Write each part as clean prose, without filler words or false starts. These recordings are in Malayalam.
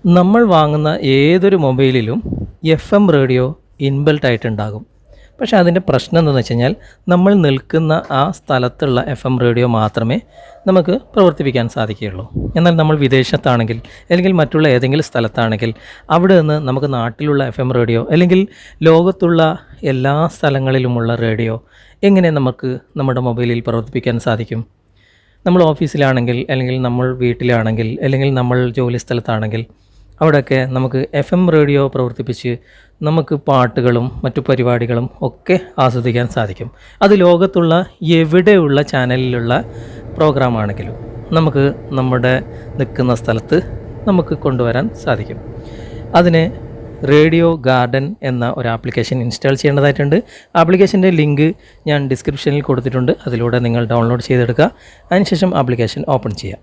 നമ്മൾ വാങ്ങുന്ന ഏതൊരു മൊബൈലിലും FM റേഡിയോ ഇൻബിൽട്ട് ആയിട്ടുണ്ടാകും. പക്ഷേ അതിൻ്റെ പ്രശ്നം എന്താണെന്ന് വെച്ച് കഴിഞ്ഞാൽ നമ്മൾ നിൽക്കുന്ന ആ സ്ഥലത്തുള്ള FM റേഡിയോ മാത്രമേ നമുക്ക് പ്രവർത്തിപ്പിക്കാൻ സാധിക്കുകയുള്ളൂ. എന്നാൽ നമ്മൾ വിദേശത്താണെങ്കിൽ അല്ലെങ്കിൽ മറ്റുള്ള ഏതെങ്കിലും സ്ഥലത്താണെങ്കിൽ അവിടെ നിന്ന് നമുക്ക് നാട്ടിലുള്ള FM റേഡിയോ അല്ലെങ്കിൽ ലോകത്തുള്ള എല്ലാ സ്ഥലങ്ങളിലുമുള്ള റേഡിയോ എങ്ങനെ നമുക്ക് നമ്മുടെ മൊബൈലിൽ പ്രവർത്തിപ്പിക്കാൻ സാധിക്കും? നമ്മൾ ഓഫീസിലാണെങ്കിൽ അല്ലെങ്കിൽ നമ്മൾ വീട്ടിലാണെങ്കിൽ അല്ലെങ്കിൽ നമ്മൾ ജോലി സ്ഥലത്താണെങ്കിൽ അവിടെയൊക്കെ നമുക്ക് FM റേഡിയോ പ്രവർത്തിപ്പിച്ച് നമുക്ക് പാട്ടുകളും മറ്റു പരിപാടികളും ഒക്കെ ആസ്വദിക്കാൻ സാധിക്കും. അത് ലോകത്തുള്ള എവിടെയുള്ള ചാനലിലുള്ള പ്രോഗ്രാമാണെങ്കിലും നമുക്ക് നമ്മുടെ നിൽക്കുന്ന സ്ഥലത്ത് നമുക്ക് കൊണ്ടുവരാൻ സാധിക്കും. അതിന് റേഡിയോ ഗാർഡൻ എന്ന ഒരു ആപ്ലിക്കേഷൻ ഇൻസ്റ്റാൾ ചെയ്യേണ്ടതായിട്ടുണ്ട്. ആപ്ലിക്കേഷൻ്റെ ലിങ്ക് ഞാൻ ഡിസ്ക്രിപ്ഷനിൽ കൊടുത്തിട്ടുണ്ട്. അതിലൂടെ നിങ്ങൾ ഡൗൺലോഡ് ചെയ്തെടുക്കുക. അതിനുശേഷം ആപ്ലിക്കേഷൻ ഓപ്പൺ ചെയ്യാം.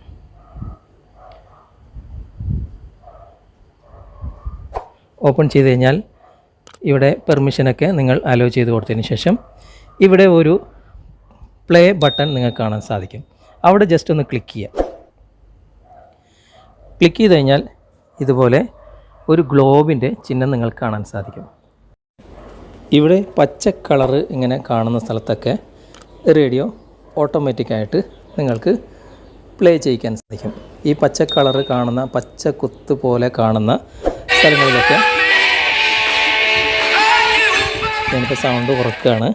ഓപ്പൺ ചെയ്ത് കഴിഞ്ഞാൽ ഇവിടെ പെർമിഷനൊക്കെ നിങ്ങൾ അലോ ചെയ്ത് കൊടുത്തതിന് ശേഷം ഇവിടെ ഒരു പ്ലേ ബട്ടൺ നിങ്ങൾക്ക് കാണാൻ സാധിക്കും. അവിടെ ജസ്റ്റ് ഒന്ന് ക്ലിക്ക് ചെയ്യുക. ക്ലിക്ക് ചെയ്ത് കഴിഞ്ഞാൽ ഇതുപോലെ ഒരു ഗ്ലോബിൻ്റെ ചിഹ്നം നിങ്ങൾക്ക് കാണാൻ സാധിക്കും. ഇവിടെ പച്ച കളറ് ഇങ്ങനെ കാണുന്ന സ്ഥലത്തൊക്കെ റേഡിയോ ഓട്ടോമാറ്റിക്കായിട്ട് നിങ്ങൾക്ക് പ്ലേ ചെയ്യിക്കാൻ സാധിക്കും. ഈ പച്ച കളറ് കാണുന്ന പച്ച കുത്ത് പോലെ കാണുന്ന സ്ഥലങ്ങളിലൊക്കെ ഞാനിപ്പോൾ സൗണ്ട് കുറക്കുകയാണ്,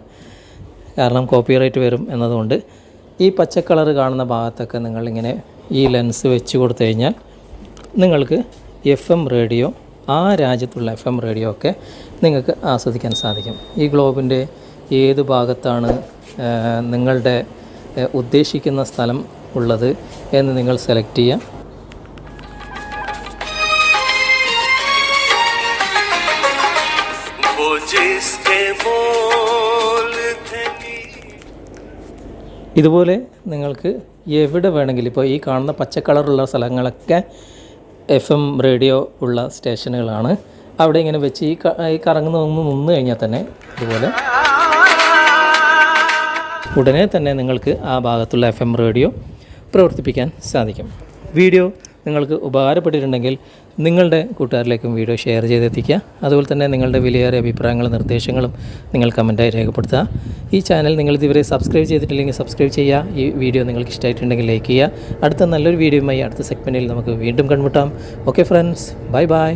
കാരണം കോപ്പിറൈറ്റ് വരും എന്നതുകൊണ്ട്. ഈ പച്ച കളറ് കാണുന്ന ഭാഗത്തൊക്കെ നിങ്ങളിങ്ങനെ ഈ ലെൻസ് വെച്ച് കൊടുത്തു കഴിഞ്ഞാൽ നിങ്ങൾക്ക് FM റേഡിയോ ആ രാജ്യത്തുള്ള FM റേഡിയോ ഒക്കെ നിങ്ങൾക്ക് ആസ്വദിക്കാൻ സാധിക്കും. ഈ ഗ്ലോബിൻ്റെ ഏത് ഭാഗത്താണ് നിങ്ങളുടെ ഉദ്ദേശിക്കുന്ന സ്ഥലം ഉള്ളത് എന്ന് നിങ്ങൾ സെലക്ട് ചെയ്യുക. ഇതുപോലെ നിങ്ങൾക്ക് എവിടെ വേണമെങ്കിലും, ഇപ്പോൾ ഈ കാണുന്ന പച്ച കളറുള്ള സ്ഥലങ്ങളൊക്കെ FM റേഡിയോ ഉള്ള സ്റ്റേഷനുകളാണ്. അവിടെ ഇങ്ങനെ വെച്ച് ഈ കറങ്ങുന്ന ഒന്ന് നിന്ന് കഴിഞ്ഞാൽ തന്നെ ഇതുപോലെ ഉടനെ തന്നെ നിങ്ങൾക്ക് ആ ഭാഗത്തുള്ള FM റേഡിയോ പ്രവർത്തിപ്പിക്കാൻ സാധിക്കും. വീഡിയോ നിങ്ങൾക്ക് ഉപകാരപ്പെട്ടിട്ടുണ്ടെങ്കിൽ നിങ്ങളുടെ കൂട്ടുകാരിലേക്കും വീഡിയോ ഷെയർ ചെയ്തെത്തിക്കുക. അതുപോലെ തന്നെ നിങ്ങളുടെ വിലയേറിയ അഭിപ്രായങ്ങളും നിർദ്ദേശങ്ങളും നിങ്ങൾ കമൻറ്റായി രേഖപ്പെടുത്തുക. ഈ ചാനൽ നിങ്ങൾ ഇതുവരെ സബ്സ്ക്രൈബ് ചെയ്തിട്ടില്ലെങ്കിൽ സബ്സ്ക്രൈബ് ചെയ്യുക. ഈ വീഡിയോ നിങ്ങൾക്ക് ഇഷ്ടമായിട്ടുണ്ടെങ്കിൽ ലൈക്ക് ചെയ്യുക. അടുത്ത നല്ലൊരു വീഡിയോയുമായി അടുത്ത സെഗ്മെൻറ്റിൽ നമുക്ക് വീണ്ടും കണ്ടുമുട്ടാം. Okay friends, bye bye.